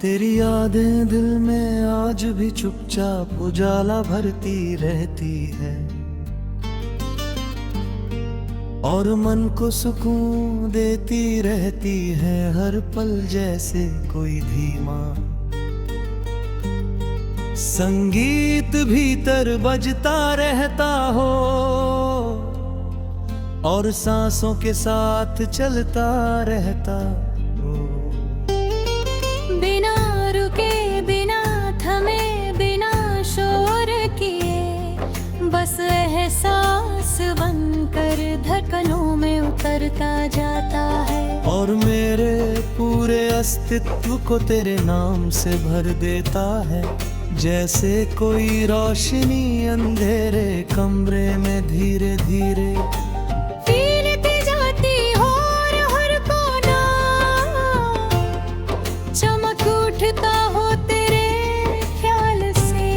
तेरी यादें दिल में आज भी चुपचाप उजाला भरती रहती है और मन को सुकून देती रहती है हर पल जैसे कोई धीमा संगीत भीतर बजता रहता हो और सांसों के साथ चलता रहता हो। बिना रुके बिना थमे बिना शोर किए बस एहसास बनकर धड़कनों में उतरता जाता है और मेरे पूरे अस्तित्व को तेरे नाम से भर देता है जैसे कोई रोशनी अंधेरे कमरे में धीरे धीरे फीलती जाती हो और हर कोना चमक उठता हो तेरे ख्याल से।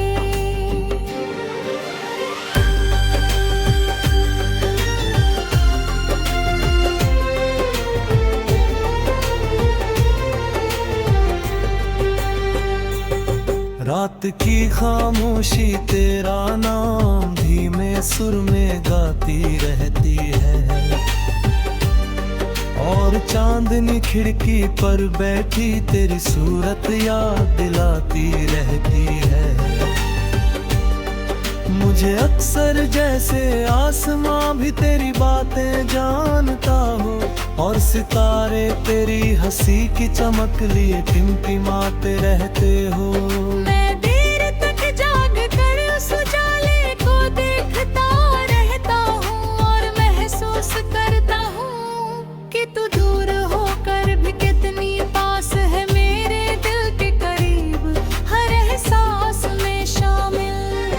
रात की खामोशी तेरा नाम धीमे सुर में गाती रहती है और चांदनी खिड़की पर बैठी तेरी सूरत याद दिलाती रहती है मुझे अक्सर जैसे आसमां भी तेरी बातें जानता हो और सितारे तेरी हंसी की चमक लिए टिमटिमाते रहते हो। मैं देर तक जाग कर उस उजाले को देखता रहता हूँ और महसूस करता हूँ कि तू दूर होकर भी कितनी पास है मेरे दिल के करीब हर एहसास में शामिल।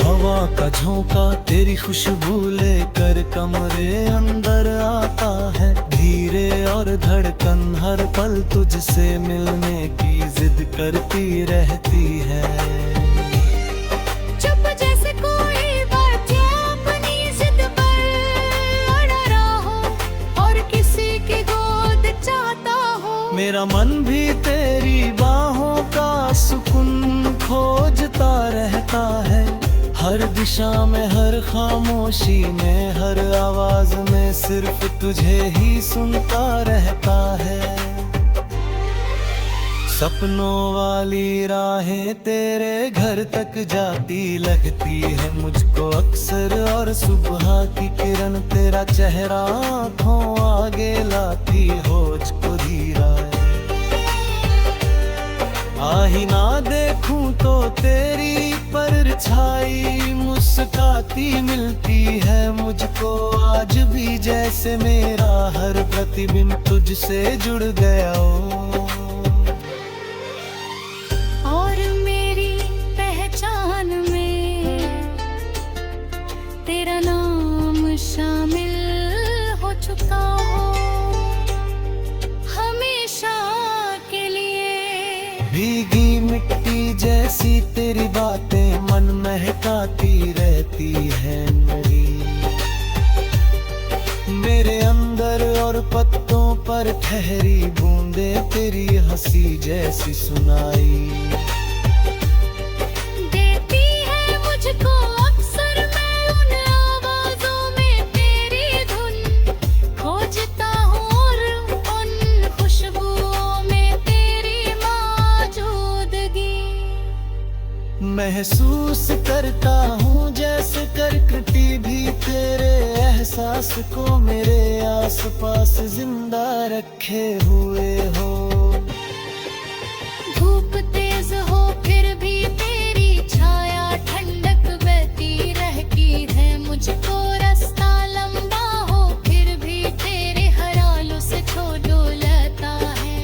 हवा का झोंका तेरी खुशबू लेकर कमरे अंदर आता है धीरे और धड़कन हर पल तुझसे मिलने की जिद करती रहती है चुप जैसे कोई बच्चा अपनी जिद पर अड़ा रहा हो और किसी की गोद चाहता हो। मेरा मन भी तेरी बाहों का सुकून खोजता रहता है हर दिशा में हर खामोशी में हर आवाज में सिर्फ तुझे ही सुनता रहता है। सपनों वाली राहें तेरे घर तक जाती लगती है मुझको अक्सर और सुबह की किरण तेरा चेहरा आँखों आगे लाती होझको धीरा आही ना देखूं तो तेरी परछाई मुस्काती मिलती है मुझको आज भी जैसे मेरा हर प्रतिबिंब तुझसे जुड़ गया हो। और मेरी पहचान में तेरा नाम शामिल हो चुका हो हमेशा के लिए। भीगी मिट्टी जैसी तेरी बातें मन महकाती रहती है मेरे अंदर और पत्तों पर ठहरी बूंदे तेरी हंसी जैसी सुनाई देती है मुझको अक्सर मैं उन आवाजों में तेरी धुन खोजता हूँ और उन खुशबुओं में तेरी मौजूदगी महसूस करता हूँ जैसे प्रकृति भी तेरे एहसास को मेरे आसपास जिंदा रखे हुए हो। धूप तेज हो फिर भी तेरी छाया ठंडक बहती रहती है मुझको रास्ता लंबा हो फिर भी तेरे हरालों से छोड़ो लेता है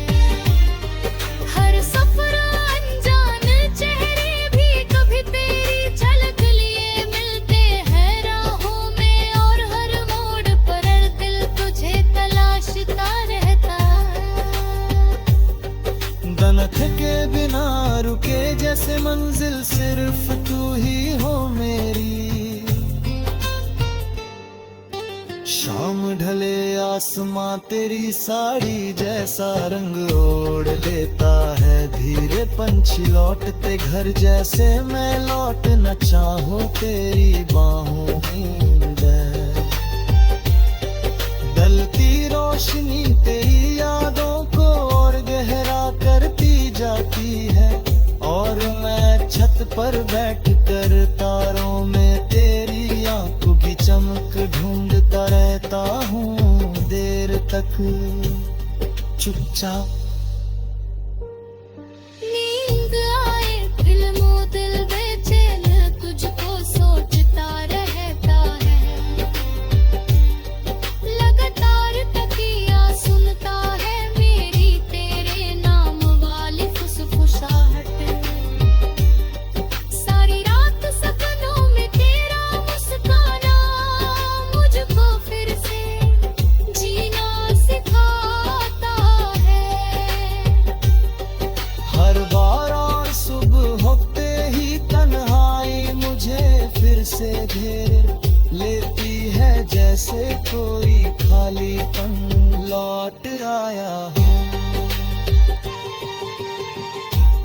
हर सफर अनजान चेहरे भी कभी तेरी झलक लिए मिलते हैं राहों में और हर मोड़ पर दिल तुझे तलाशता रहता दनक के बिना रुके जैसे मंजिल सिर्फ तू ही हो मेरी शाम ढले आसमां तेरी साड़ी जैसा रंग ओढ़ देता है। धीरे पंछी लौटते घर जैसे मैं लौट न चाहूं तेरी बाहों में। ढलती रोशनी तेरी यादों को और गहरा करती जाती है। और मैं छत पर बैठ कर तारों में तेरी आंखों की चमक ढूंढता रहता हूँ देर तक चुपचाप। नींद आए फिल्मों दिल बेचैन तुझको सोचता रहता है। लगातार तकिया सुनता है मेरी तेरे नाम वाली फुसफुसाहट। सारी रात सपनों में तेरा मुस्काना मुझको फिर से जीना सिखाता है। हर बार और सुबह होते ही तन्हाई मुझे फिर से घेर लेती है। जैसे कोई खालीपन लौट आया हो।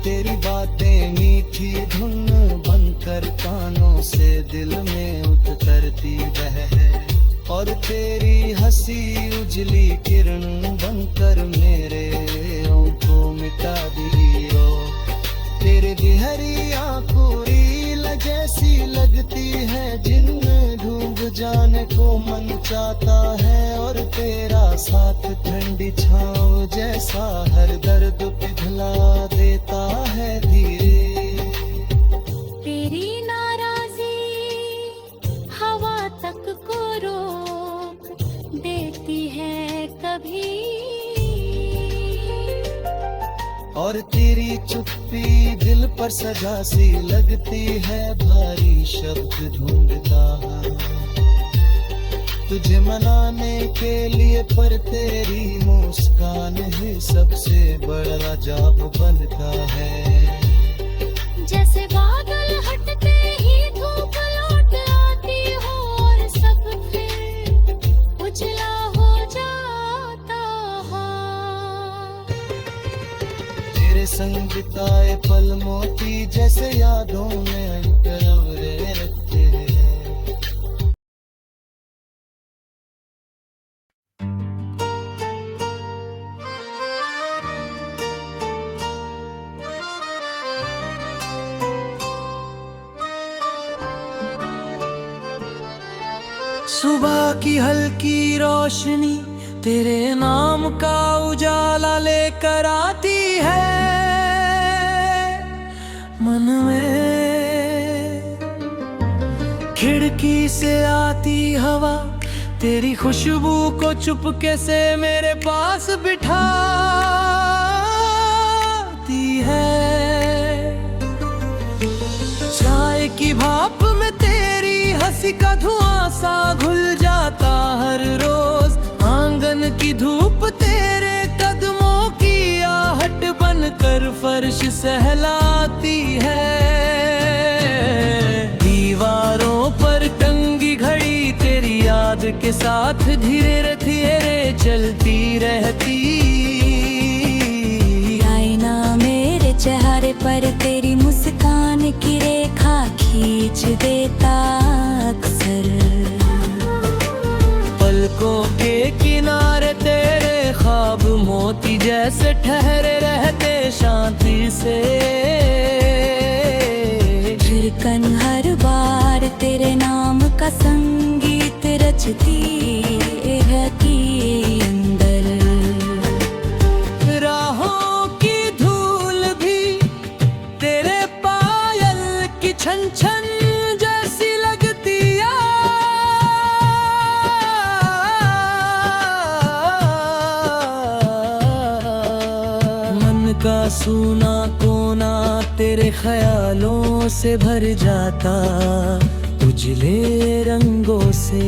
तेरी बातें मीठी धुन बनकर कानों से दिल में उतरती है। और तेरी हंसी उजली किरण बनकर मेरे को मिटा दी हो। तेरे गहरी आंखों रील जैसी लगती है जिनमें डूब जाने को मन चाहता है। और तेरा साथ ठंडी छाँव जैसा हर दर्द पिघला देता है धीरे। तेरी नाराजी हवा तक को रोक देती है कभी। और तेरी चुप्पी दिल पर सजा सी लगती है। भारी शब्द ढूंढता तुझे मनाने के लिए पर तेरी मुस्कान ही सबसे बड़ा जाप बनता है। जैसे बादल हटते ही धूप लौट आती हो और सब फिर उजला हो जाता है। तेरे संग बिताए पल मोती जैसे यादों में अंकरवरे रखते हैं। सुबह की हल्की रोशनी तेरे नाम का उजाला लेकर आती है मन में। खिड़की से आती हवा तेरी खुशबू को चुपके से मेरे पास बिठाती है। चाय की भाप में तेरी हंसी का धुआं सा घुल जाता हर रोज। आंगन की धूप तेरे कदमों की आहट बनकर फर्श सहलाती है। दीवारों पर टंगी घड़ी तेरी याद के साथ धीरे धीरे चलती रहती। आईना मेरे चेहरे पर तेरी मुस्कान की रेखा खींच देता अक्सर। पलकों के किनारे तेरे ख्वाब मोती जैसे ठहरे रहते शांति से। धड़कन हर बार तेरे नाम का संगीत रचती रहती अंदर। राहों की धूल भी तेरे पायल की छन छन जैसी लगती है। मन का सूना कोना तेरे ख्यालों से भर जाता उजले रंगों से।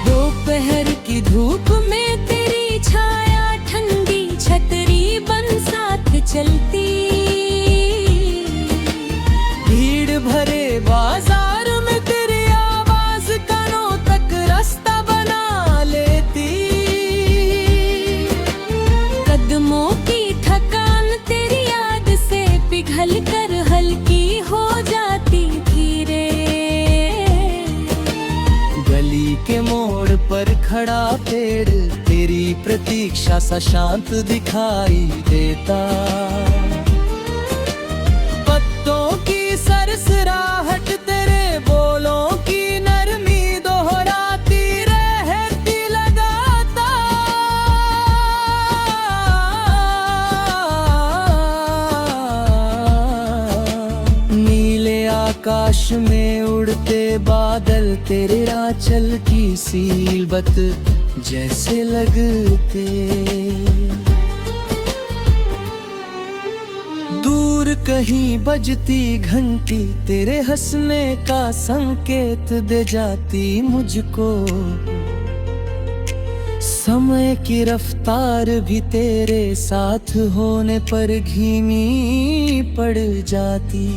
दोपहर की धूप में तेरी छाया ठंडी छतरी बन साथ चलती। भीड़ भरे बाजार में तेरी आवाज कानों तक रास्ता बना खड़ा पेड़ तेरी प्रतीक्षा सा शांत दिखाई देता। पत्तों की सरसराहट तेरे बोलों की नरमी दोहराती रहती लगातार। नीले आकाश में उड़ते बादल तेरे आंचल की सीलबत जैसे लगते। दूर कहीं बजती घंटी तेरे हंसने का संकेत दे जाती मुझको। समय की रफ्तार भी तेरे साथ होने पर धीमी पड़ जाती।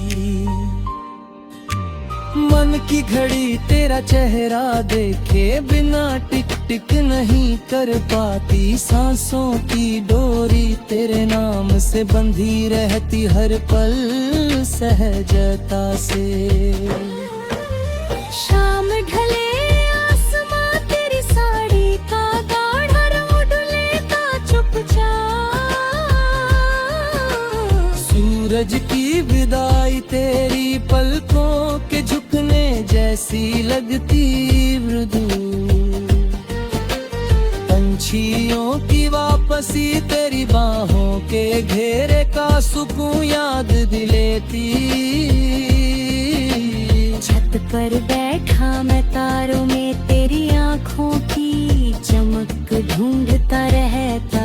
मन की घड़ी तेरा चेहरा देखे बिना टिक टिक नहीं कर पाती। सांसों की डोरी तेरे नाम से बंधी रहती हर पल सहजता से। शाम ढले आसमां तेरी साड़ी का गाढ़ा रंग डुलेता चुपचाप। सूरज की विदाई तेरी पलकों के झुकने जैसी लगती मृदु। पंछियों की वापसी तेरी बाहों के घेरे का सुकून याद दिलेती। छत पर बैठा मैं तारों में तेरी आँखों की चमक ढूंढता रहता।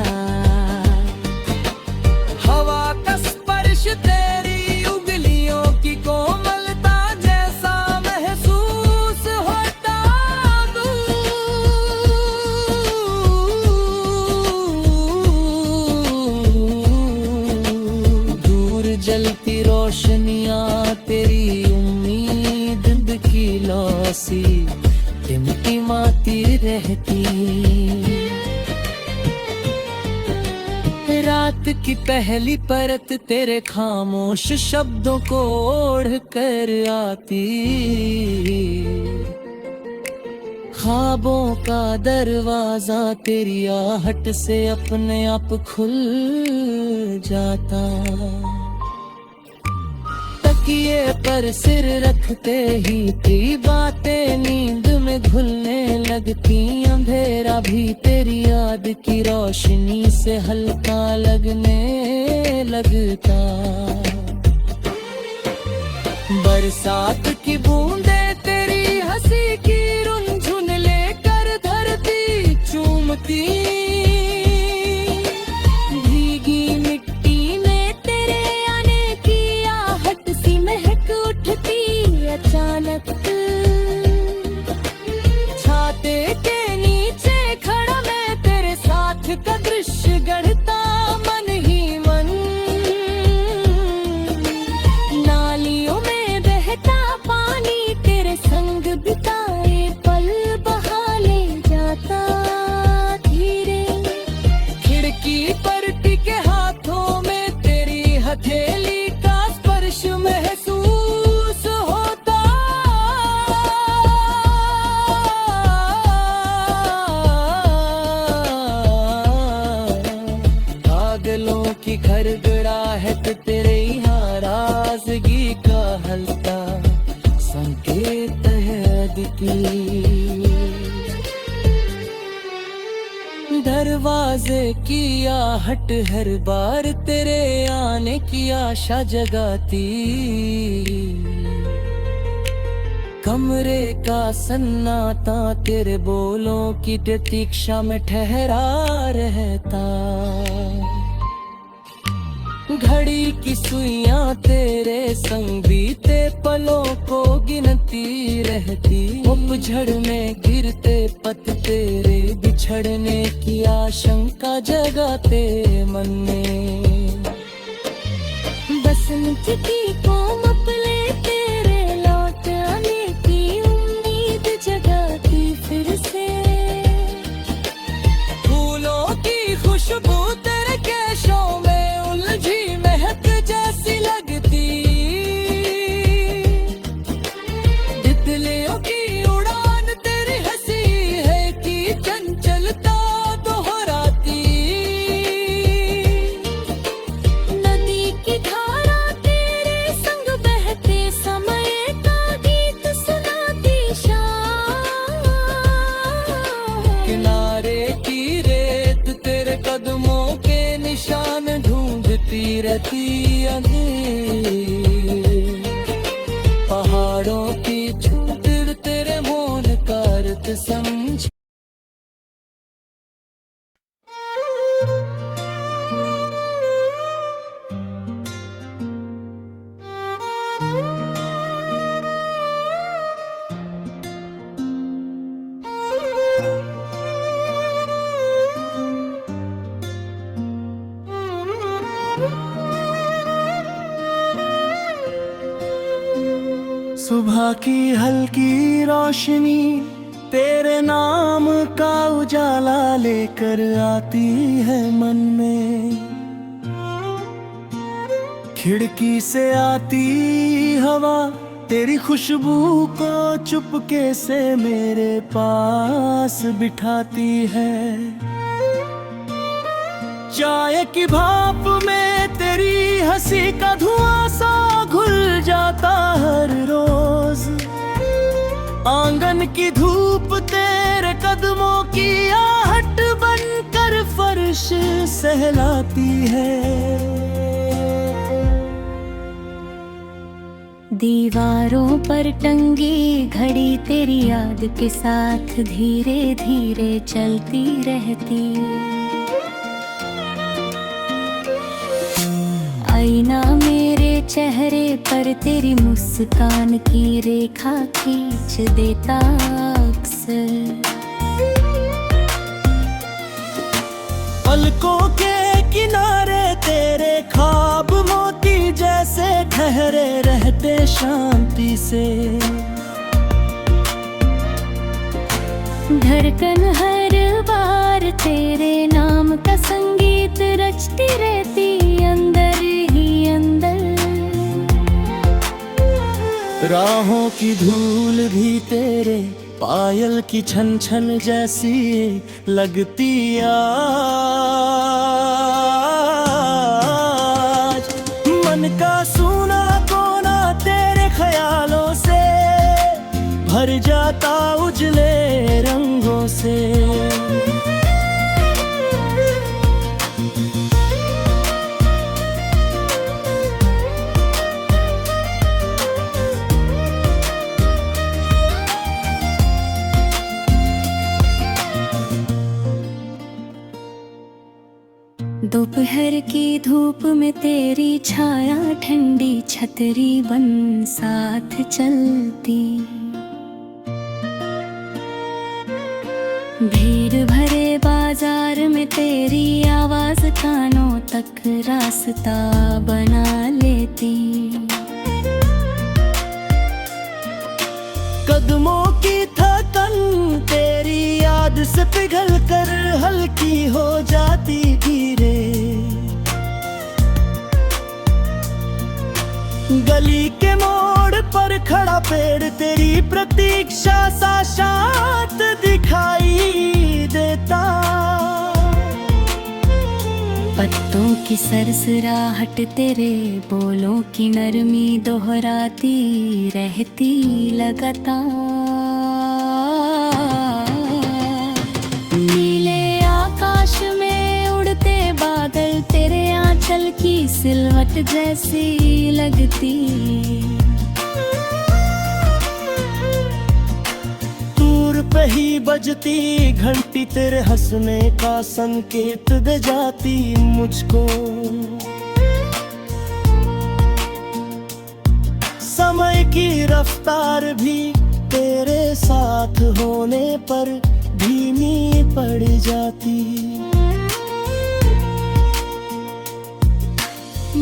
हवा का स्पर्श तेरी उंगलियों की कोमलता जैसा महसूस होता। दूर जलती रोशनियां तेरी उम्मीद की लौसी टिमटिमाती रहती। रात की पहली परत तेरे खामोश शब्दों को ओढ़ कर आती। ख्वाबों का दरवाजा तेरी आहट से अपने आप खुल जाता। तकिए पर सिर रखते ही तेरी बातें नींद में घुलने लगती। अंधेरा भी तेरी याद की रोशनी से हल्का लगने लगता। बरसात की बूंदें तेरी हंसी की रुनझुन लेकर धरती चूमती। भीगी मिट्टी में तेरे आने की आहट सी महक उठती अचानक। छाते के नीचे खड़ा मैं तेरे साथ का दृश्य गढ़ता मन ही मन। नालियों में बहता पानी तेरे संग बिताए पल बहा ले जाता धीरे। खिड़की पर टिके हाथों में तेरी हथेली का स्पर्श महसूस होता। पागलों की घरघराहट तेरे यहाँ राजगी का हल्का संकेत है की। दरवाजे की आहट हर बार तेरे आने की आशा जगाती। कमरे का सन्नाटा तेरे बोलों की प्रतीक्षा में ठहरा रहता। घड़ी की सुइयां तेरे संग बीते पलों को गिनती रहती। उपझड़ में गिरते पत तेरे बिछड़ने की आशंका जगाते मन में। बसंत की कोमल तेरे लौट आने की उम्मीद जगाती फिर से। फूलों की खुशबू तेरे केशों में उलझी महक जैसी लगती। तितलियों की उड़ान तेरी हंसी है कि चंद रहती अंधेर। पहाड़ों की छूट तेरे मौन का अर्थ समझ। सुबह की हल्की रोशनी तेरे नाम का उजाला लेकर आती है मन में। खिड़की से आती हवा तेरी खुशबू को चुपके से मेरे पास बिठाती है। चाय की भाप में तेरी हंसी का धुआं सा घुल जाता हर रोज। आंगन की धूप तेरे कदमों की आहट बनकर फर्श सहलाती है। दीवारों पर टंगी घड़ी तेरी याद के साथ धीरे धीरे चलती रहती। आईना मेरे चेहरे पर तेरी मुस्कान की रेखा खींच देता अक्सर। पलकों के किनारे तेरे ख्वाब मोती जैसे ठहरे रहते शांति से। धड़कन हर बार तेरे नाम का संगीत रचती रहती अंदर ही अंदर। राहों की धूल भी तेरे पायल की छन छन जैसी लगती आज। मन का सूना कोना तेरे ख्यालों से भर जाता उजले रंगों से। दोपहर की धूप में तेरी छाया ठंडी छतरी बन साथ चलती। भीड़ भरे बाजार में तेरी आवाज कानों तक रास्ता बना लेती। कदमों की थकन तेरी याद से पिघल कर हल्की हो जाती धीरे। गली के मोड़ पर खड़ा पेड़ तेरी प्रतीक्षा सा शांत दिखाई देता। पत्तों की सरसराहट तेरे बोलों की नरमी दोहराती रहती लगातार। नीले आकाश में उड़ते बादल तेरे आंचल की सिलवट जैसी लगती। दूर पे ही बजती घंटी तेरे हंसने का संकेत दे जाती मुझको। समय की रफ्तार भी तेरे साथ होने पर धीमी पड़ जाती।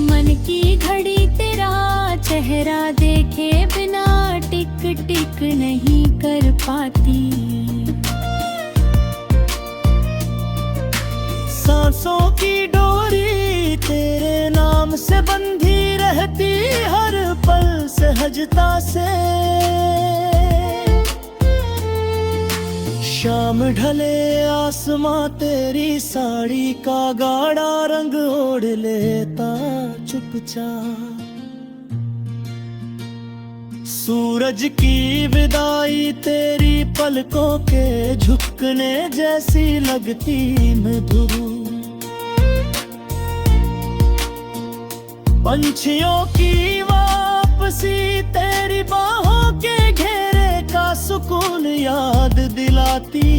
मन की घड़ी तेरा चेहरा देखे बिना टिक टिक नहीं कर पाती। सांसों की डोरी तेरे नाम से बंधी रहती हर पल सहजता से। शाम ढले आसमां तेरी साड़ी का गाढ़ा रंग ओढ़ लेता चुपचाप। सूरज की विदाई तेरी पलकों के झुकने जैसी लगती मधुर। पंछियों की वापसी तेरी बाहों के घेरे का सुकून याद दिलाती।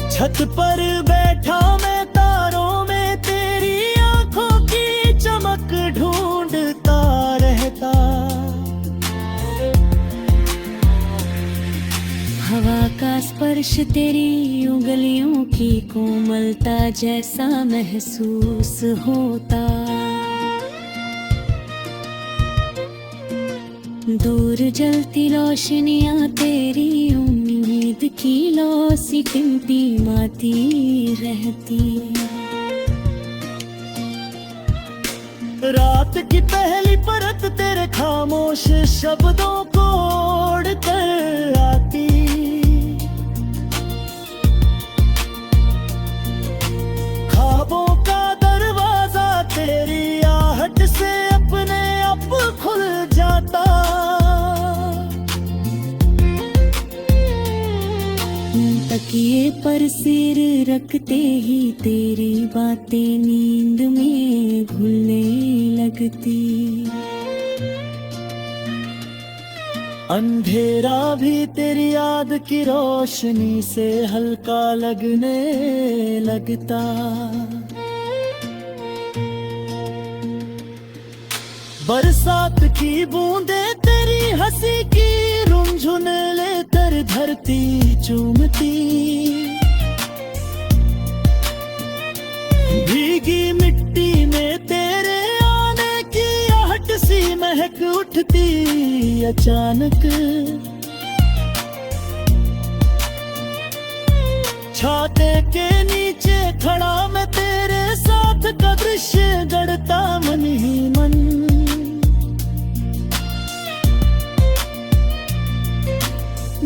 छत पर बैठा मैं तारों में तेरी आंखों की चमक ढूंढता रहता। हवा का स्पर्श तेरी उंगलियों की कोमलता जैसा महसूस होता। दूर जलती रोशनियां तेरी उम्मीद की लौ सी टिमटिमाती रहती। रात की पहली परत तेरे खामोश शब्दों को ओढ़ कर आती। ख्वाबों का दरवाजा तेरी आहट से अपने आप खुल जाता। तकिए पर सिर रखते ही तेरी बातें नींद में घुलने लगती। अंधेरा भी तेरी याद की रोशनी से हल्का लगने लगता। बरसात की बूंदें तेरी हंसी की रुंझुन लेकर धरती चूमती। भीगी मिट्टी में तेरे आने की आहट सी महक उठती। अचानक छाते के नीचे खड़ा मैं तेरे साथ का दृश्य गढ़ता मन ही मन।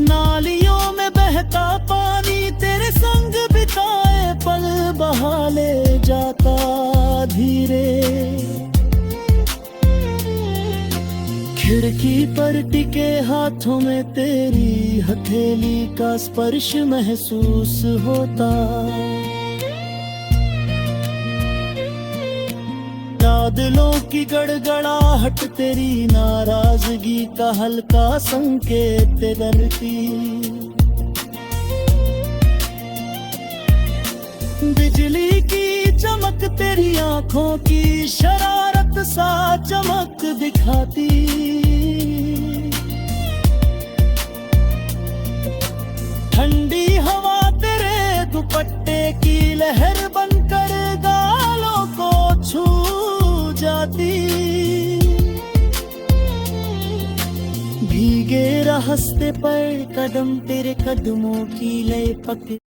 नालियों में बहता पानी तेरे संग बिताए पल बहा ले जाता धीरे। खिड़की पर टिके हाथों में तेरी हथेली का स्पर्श महसूस होता। बादलों की गड़गड़ाहट तेरी नाराजगी का हल्का संकेत करती। बिजली की चमक तेरी आंखों की शरारत सा चमक दिखाती। ठंडी हवा तेरे दुपट्टे की लहर बनकर गालों को छू जाती। भीगे रास्ते पर कदम तेरे कदमों की लय पकड़े